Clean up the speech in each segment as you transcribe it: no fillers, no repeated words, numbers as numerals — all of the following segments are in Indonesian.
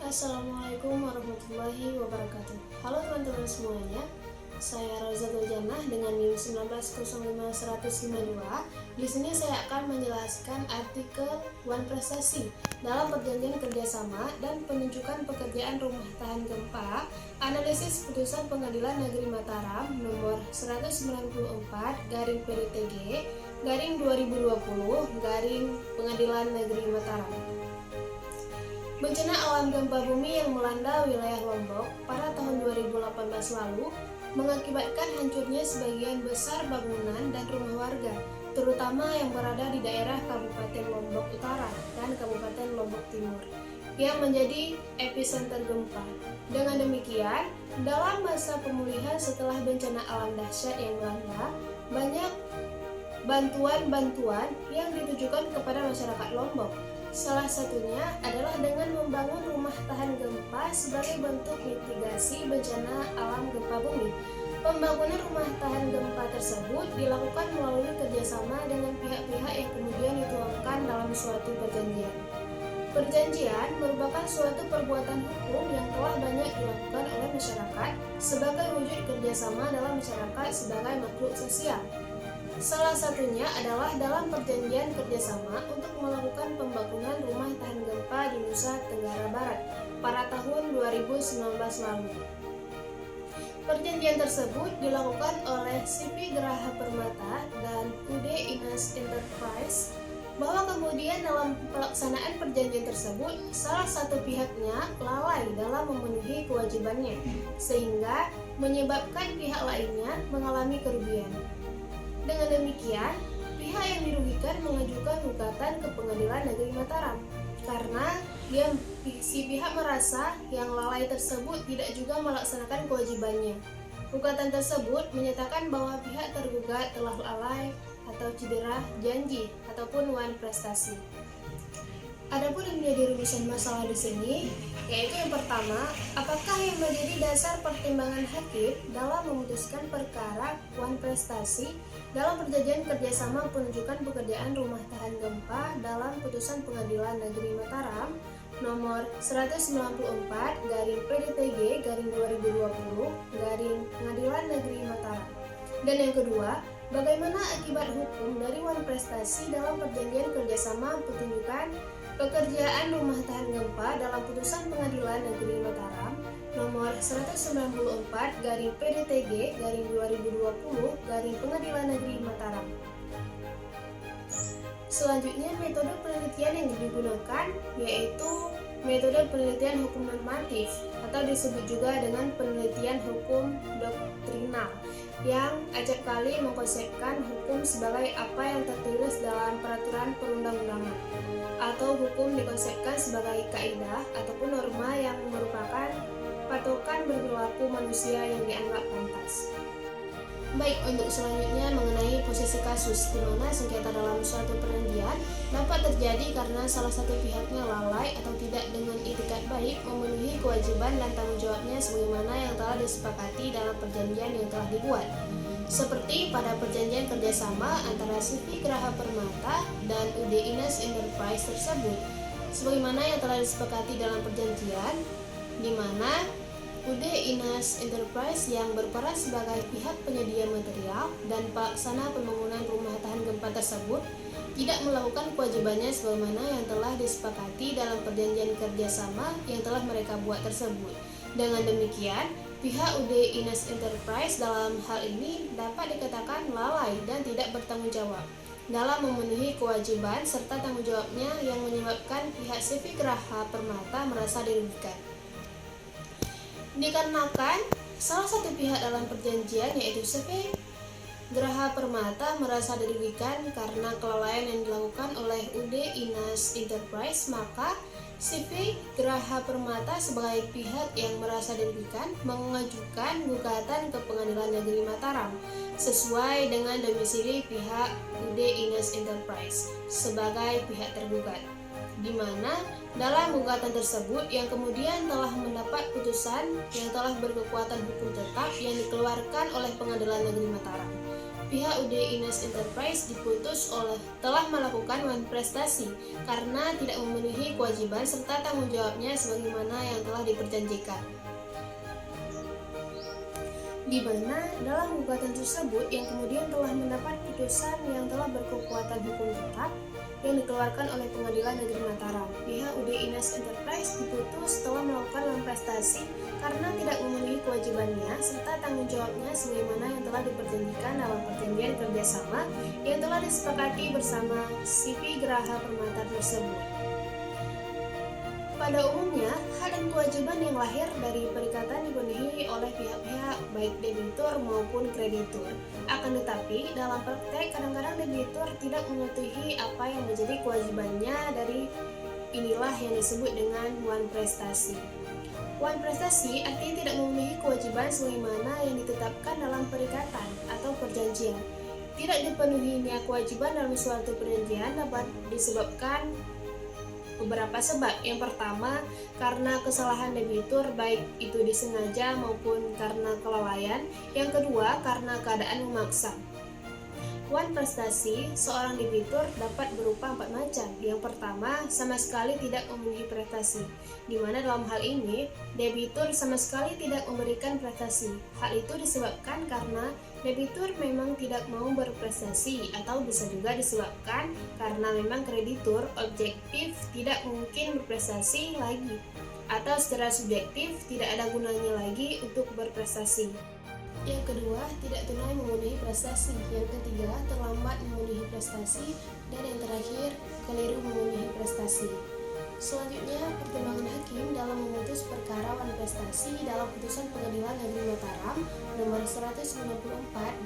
Assalamualaikum warahmatullahi wabarakatuh. Halo teman-teman semuanya, saya Rozatul Jannah dengan NIM 1905152. Di sini saya akan menjelaskan artikel One Prestasi dalam perjanjian kerjasama dan penunjukan pekerjaan rumah tahan gempa. Analisis putusan Pengadilan Negeri Mataram nomor 194 garing PDTG garing 2020 garing Pengadilan Negeri Mataram. Bencana alam gempa bumi yang melanda wilayah Lombok pada tahun 2018 lalu mengakibatkan hancurnya sebagian besar bangunan dan rumah warga, terutama yang berada di daerah Kabupaten Lombok Utara dan Kabupaten Lombok Timur, yang menjadi epicenter gempa. Dengan demikian, dalam masa pemulihan setelah bencana alam dahsyat yang melanda, banyak bantuan-bantuan yang ditujukan kepada masyarakat Lombok. Salah satunya adalah dengan membangun rumah tahan gempa sebagai bentuk mitigasi bencana alam gempa bumi. Pembangunan rumah tahan gempa tersebut dilakukan melalui kerjasama dengan pihak-pihak yang kemudian dituangkan dalam suatu perjanjian. Perjanjian merupakan suatu perbuatan hukum yang telah banyak dilakukan oleh masyarakat sebagai wujud kerjasama dalam masyarakat sebagai makhluk sosial. Salah satunya adalah dalam perjanjian kerjasama untuk melakukan pembangunan rumah tahan gempa di Nusa Tenggara Barat pada tahun 2019 lalu. Perjanjian tersebut dilakukan oleh CV Geraha Permata dan UD Inas Enterprise, bahwa kemudian dalam pelaksanaan perjanjian tersebut salah satu pihaknya lalai dalam memenuhi kewajibannya, sehingga menyebabkan pihak lainnya mengalami kerugian. Dengan demikian, pihak yang dirugikan mengajukan gugatan ke Pengadilan Negeri Mataram karena si pihak merasa yang lalai tersebut tidak juga melaksanakan kewajibannya. Gugatan tersebut menyatakan bahwa pihak tergugat telah lalai atau cedera janji ataupun wan prestasi. Adapun yang menjadi rumusan masalah di sini, yaitu yang pertama, apakah yang menjadi dasar pertimbangan hakim dalam memutuskan perkara wan prestasi dalam perjanjian kerjasama penunjukan pekerjaan rumah tahan gempa dalam putusan Pengadilan Negeri Mataram nomor 194 garing PDTG garing 2020 garing Pengadilan Negeri Mataram. Dan yang kedua, bagaimana akibat hukum dari wan prestasi dalam perjanjian kerjasama penunjukan pekerjaan rumah tahan gempa dalam putusan Pengadilan Negeri Mataram nomor 194 garing PDTG garing 2020 garing Pengadilan Negeri Mataram. Selanjutnya, metode penelitian yang digunakan yaitu metode penelitian hukum normatif atau disebut juga dengan penelitian hukum doktrinal, yang acap kali mengkonsepkan hukum sebagai apa yang tertulis dalam peraturan perundang-undangan, atau hukum dikonsepkan sebagai kaidah ataupun norma yang merupakan patokan berperilaku manusia yang dianggap pantas. Baik, untuk selanjutnya mengenai posisi kasus di mana sengketa dalam suatu perjanjian dapat terjadi karena salah satu pihaknya lalai atau tidak dengan itikat baik memenuhi kewajiban dan tanggung jawabnya sebagaimana yang telah disepakati dalam perjanjian yang telah dibuat. Seperti pada perjanjian kerjasama antara CV Geraha Permata dan UD Inas Enterprise tersebut, sebagaimana yang telah disepakati dalam perjanjian, di mana UD Inas Enterprise yang berperan sebagai pihak penyedia material dan pelaksana pembangunan rumah tahan gempa tersebut tidak melakukan kewajibannya sebagaimana yang telah disepakati dalam perjanjian kerjasama yang telah mereka buat tersebut. Dengan demikian, pihak UD Inas Enterprise dalam hal ini dapat dikatakan lalai dan tidak bertanggung jawab dalam memenuhi kewajiban serta tanggung jawabnya yang menyebabkan pihak CV Geraha Permata merasa dirugikan. Dikarenakan salah satu pihak dalam perjanjian yaitu CV Geraha Permata merasa dirugikan karena kelalaian yang dilakukan oleh UD Inas Enterprise, maka CV Geraha Permata sebagai pihak yang merasa dirugikan mengajukan gugatan ke Pengadilan Negeri Mataram sesuai dengan domisili pihak UD Inas Enterprise sebagai pihak tergugat, di mana dalam gugatan tersebut yang kemudian telah mendapat putusan yang telah berkekuatan hukum tetap yang dikeluarkan oleh Pengadilan Negeri Mataram. pihak UD Ines Enterprise telah melakukan manifestasi karena tidak memenuhi kewajiban serta tanggung jawabnya sebagaimana yang telah diperjanjikan. Di mana dalam gugatan tersebut yang kemudian telah mendapat putusan yang telah berkekuatan hukum tetap yang dikeluarkan oleh Pengadilan Negeri Mataram, pihak UD Ines Enterprise diputus telah melakukan manifestasi karena tidak memenuhi kewajibannya serta tanggung jawabnya sebagaimana yang telah diperjanjikan dalam perjanjian kerjasama yang telah disepakati bersama CV Geraha Permata tersebut. Pada umumnya, hak dan kewajiban yang lahir dari perikatan dipenuhi oleh pihak-pihak baik debitur maupun kreditur. Akan tetapi, dalam praktek kadang-kadang debitur tidak mematuhi apa yang menjadi kewajibannya dari inilah yang disebut dengan wan prestasi. Wan prestasi artinya tidak memenuhi kewajiban sebagaimana yang ditetapkan dalam perikatan atau perjanjian. Tidak dipenuhinya kewajiban dalam suatu perjanjian dapat disebabkan beberapa sebab. Yang pertama, karena kesalahan debitur baik itu disengaja maupun karena kelalaian. Yang kedua, karena keadaan memaksa. Wan prestasi seorang debitur dapat berupa 4 macam. Yang pertama, sama sekali tidak memenuhi prestasi, di mana dalam hal ini debitur sama sekali tidak memberikan prestasi. Hal itu disebabkan karena debitur memang tidak mau berprestasi, atau bisa juga disebabkan karena memang kreditur objektif tidak mungkin berprestasi lagi, atau secara subjektif tidak ada gunanya lagi untuk berprestasi. Yang kedua, tidak tunai memenuhi prestasi. Yang ketiga, terlambat memenuhi prestasi. Dan yang terakhir, keliru memenuhi prestasi. Selanjutnya, pertimbangan hakim dalam memutus perkara wan prestasi dalam putusan Pengadilan Negeri Mataram nomor 194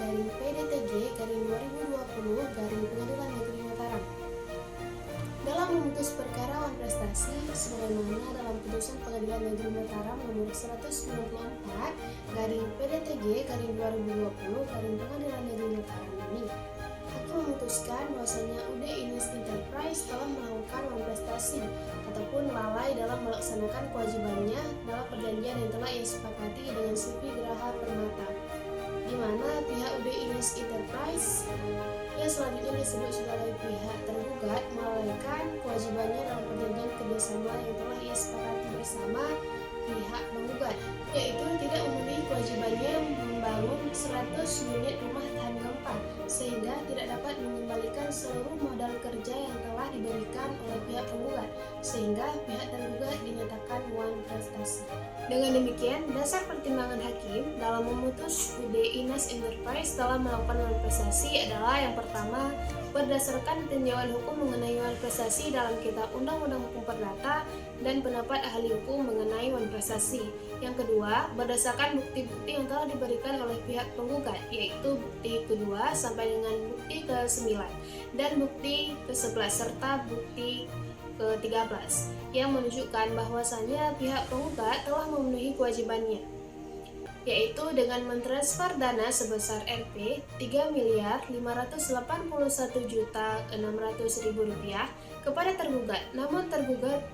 garing PDTG garing 2020 garing Pengadilan Negeri Mataram. Dalam memutus perkara wan prestasi sebagaimana dalam putusan Pengadilan Negeri Mataram nomor 194 garing PDTG garing 2020 garing Pengadilan Negeri Mataram ini, hakim memutuskan bahwasanya UD Ines Enterprise telah melakukan wan prestasi ataupun lalai dalam melaksanakan kewajibannya dalam perjanjian yang telah ia sepakati dengan CV Geraha Permata, di mana pihak UD Ines Enterprise yang selanjutnya disebut sebagai pihak tergugat melalaikan kewajibannya dalam perjanjian kerjasama yang telah ia sepakati bersama pihak menggugat, yaitu tidak memenuhi kewajibannya membangun 100 unit rumah tahan gempa sehingga tidak dapat mengembalikan seluruh modal kerja yang telah diberikan oleh pihak penggugat, sehingga pihak tergugat dinyatakan wan prestasi. Dengan demikian, dasar pertimbangan hakim dalam memutus UD Ines Enterprise dalam melakukan wan prestasi adalah yang pertama, berdasarkan tinjauan hukum mengenai wan prestasi dalam Kitab Undang-Undang Hukum Perdata dan pendapat ahli hukum mengenai wan prestasi. Yang kedua, berdasarkan bukti-bukti yang telah diberikan oleh pihak penggugat, yaitu bukti kedua sampai dengan bukti ke-9 dan bukti ke-11 serta bukti ke-13 yang menunjukkan bahwasannya pihak penggugat telah memenuhi kewajibannya, yaitu dengan mentransfer dana sebesar Rp 3.581.600.000 kepada tergugat, namun tergugat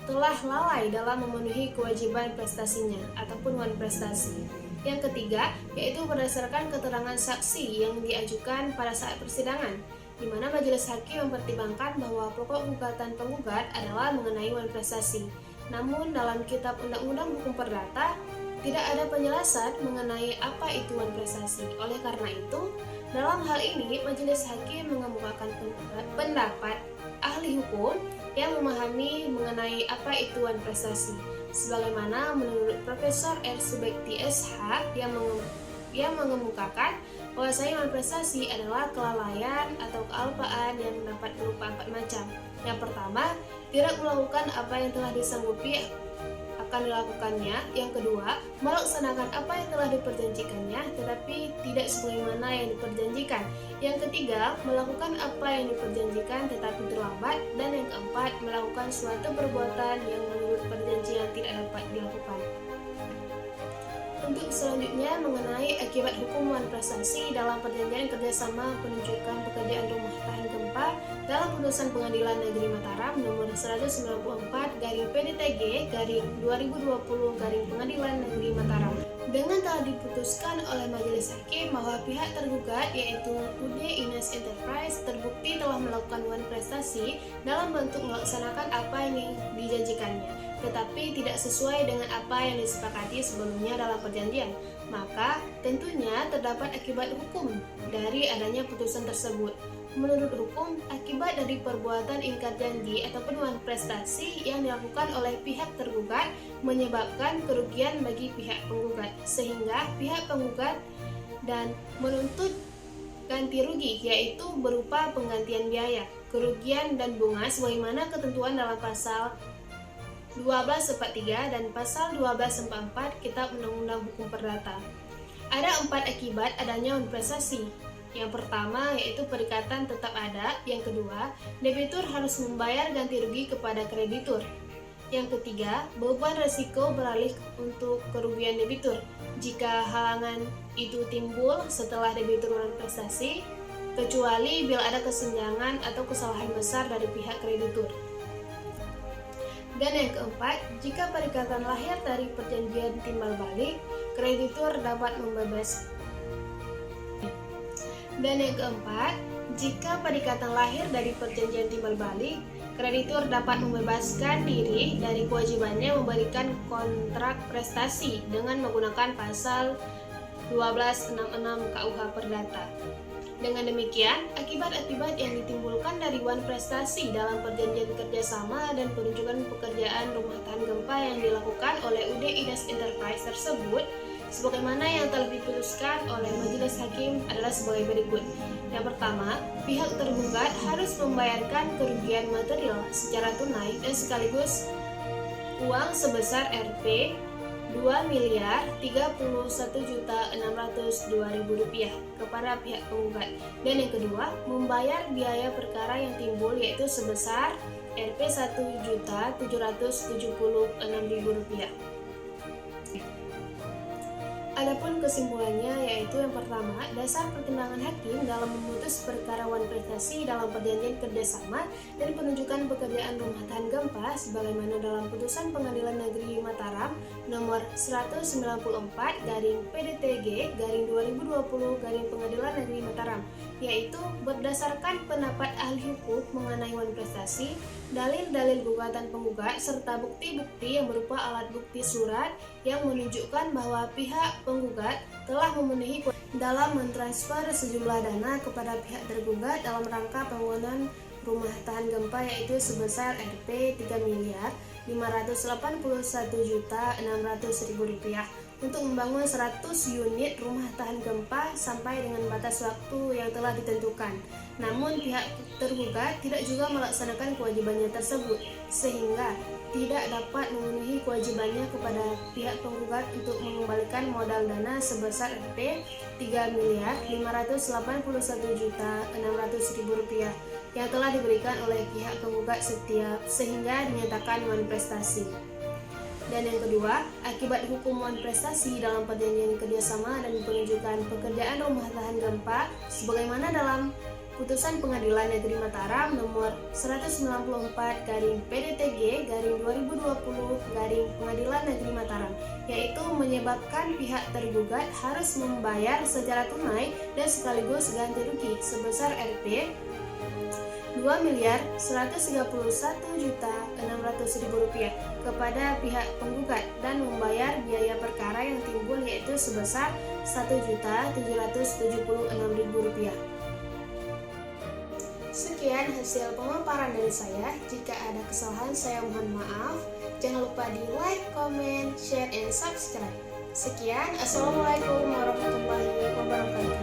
telah lalai dalam memenuhi kewajiban prestasinya ataupun wan prestasi. Yang ketiga, yaitu berdasarkan keterangan saksi yang diajukan pada saat persidangan, di mana majelis hakim mempertimbangkan bahwa pokok gugatan penggugat adalah mengenai wan prestasi. Namun dalam Kitab Undang-Undang Hukum Perdata tidak ada penjelasan mengenai apa itu wan prestasi. Oleh karena itu, dalam hal ini majelis hakim mengemukakan pendapat ahli hukum yang memahami mengenai apa itu wan prestasi, sebagaimana menurut Profesor R. Subekti SH yang mengemukakan bahwasanya wan prestasi adalah kelalaian atau kealpaan yang dapat berupa 4 macam. Yang pertama, tidak melakukan apa yang telah disanggupi akan dilakukannya. Yang kedua, melaksanakan apa yang telah diperjanjikannya tetapi tidak sebagaimana yang diperjanjikan. Yang ketiga, melakukan apa yang diperjanjikan tetapi terlambat. Dan yang keempat, melakukan suatu perbuatan yang menurut perjanjian tidak dapat dilakukan. Untuk selanjutnya mengenai akibat hukum wan prestasi dalam perjanjian kerjasama penunjukan pekerjaan rumah tahan gempa dalam putusan Pengadilan Negeri Mataram nomor 194 garing PDTG garing 2020 garing Pengadilan Negeri Mataram. Dengan telah diputuskan oleh majelis hakim bahwa pihak tergugat yaitu UD Ines Enterprise terbukti telah melakukan prestasi dalam bentuk melaksanakan apa yang dijanjikannya, tetapi tidak sesuai dengan apa yang disepakati sebelumnya dalam perjanjian, maka tentunya terdapat akibat hukum dari adanya putusan tersebut. Menurut hukum, akibat dari perbuatan ingkar janji ataupun prestasi yang dilakukan oleh pihak tergugat menyebabkan kerugian bagi pihak penggugat, sehingga pihak penggugat dan menuntut ganti rugi, yaitu berupa penggantian biaya, kerugian dan bunga sebagaimana ketentuan dalam pasal 1243 dan pasal 1244 Kitab Undang-Undang Hukum Perdata. Ada 4 akibat adanya prestasi. Yang pertama yaitu perikatan tetap ada. Yang kedua, debitur harus membayar ganti rugi kepada kreditur. Yang ketiga, beban resiko beralih untuk kerugian debitur jika halangan itu timbul setelah debitur prestasi, kecuali bila ada kesenjangan atau kesalahan besar dari pihak kreditur. Dan yang keempat, jika perikatan lahir dari perjanjian timbal balik, kreditur dapat membebaskan. Dan yang keempat, jika perikatan lahir dari perjanjian timbal balik, kreditur dapat membebaskan diri dari kewajibannya memberikan kontrak prestasi dengan menggunakan pasal 1266 KUH Perdata. Dengan demikian, akibat-akibat yang ditimbulkan dari prestasi dalam perjanjian kerjasama dan penunjukan pekerjaan rumah tahan gempa yang dilakukan oleh UD Ines Enterprise tersebut sebagaimana yang telah diputuskan oleh majelis hakim adalah sebagai berikut. Yang pertama, pihak tergugat harus membayarkan kerugian material secara tunai dan sekaligus uang sebesar Rp 2.031.602.000 rupiah kepada pihak penggugat. Dan yang kedua, membayar biaya perkara yang timbul yaitu sebesar Rp 1.776.000 rupiah. Adapun kesimpulannya yaitu yang pertama, dasar pertimbangan hakim dalam memutus perkara prestasi dalam perjanjian kerjasama dan penunjukan pekerjaan rumah tahan gempa sebagaimana dalam putusan Pengadilan Negeri Mataram nomor 194/PDTG/2020 Pengadilan Negeri Mataram, yaitu berdasarkan pendapat ahli hukum mengenai prestasi, dalil-dalil gugatan penggugat serta bukti-bukti yang berupa alat bukti surat yang menunjukkan bahwa pihak penggugat telah memenuhi dalam mentransfer sejumlah dana kepada pihak tergugat dalam rangka pembangunan rumah tahan gempa yaitu sebesar Rp 3.581.600.000 rupiah untuk membangun 100 unit rumah tahan gempa sampai dengan batas waktu yang telah ditentukan. Namun pihak tergugat tidak juga melaksanakan kewajibannya tersebut sehingga tidak dapat memenuhi kewajibannya kepada pihak penggugat untuk mengembalikan modal dana sebesar Rp 3.581.600.000 rupiah yang telah diberikan oleh pihak penggugat sehingga dinyatakan prestasi. Dan yang kedua, akibat hukum prestasi dalam perjanjian kerjasama dan penunjukan pekerjaan rumah tahan gempa sebagaimana dalam putusan Pengadilan Negeri Mataram nomor 194/PDTG/2020 Pengadilan Negeri Mataram, yaitu menyebabkan pihak tergugat harus membayar secara tunai dan sekaligus ganti rugi sebesar Rp 2.131.600.000 rupiah kepada pihak penggugat dan membayar biaya perkara yang timbul yaitu sebesar Rp1.776.000 rupiah. Sekian hasil pemaparan dari saya. Jika ada kesalahan saya mohon maaf. Jangan lupa di like, comment, share, and subscribe. Sekian, Assalamualaikum warahmatullahi wabarakatuh.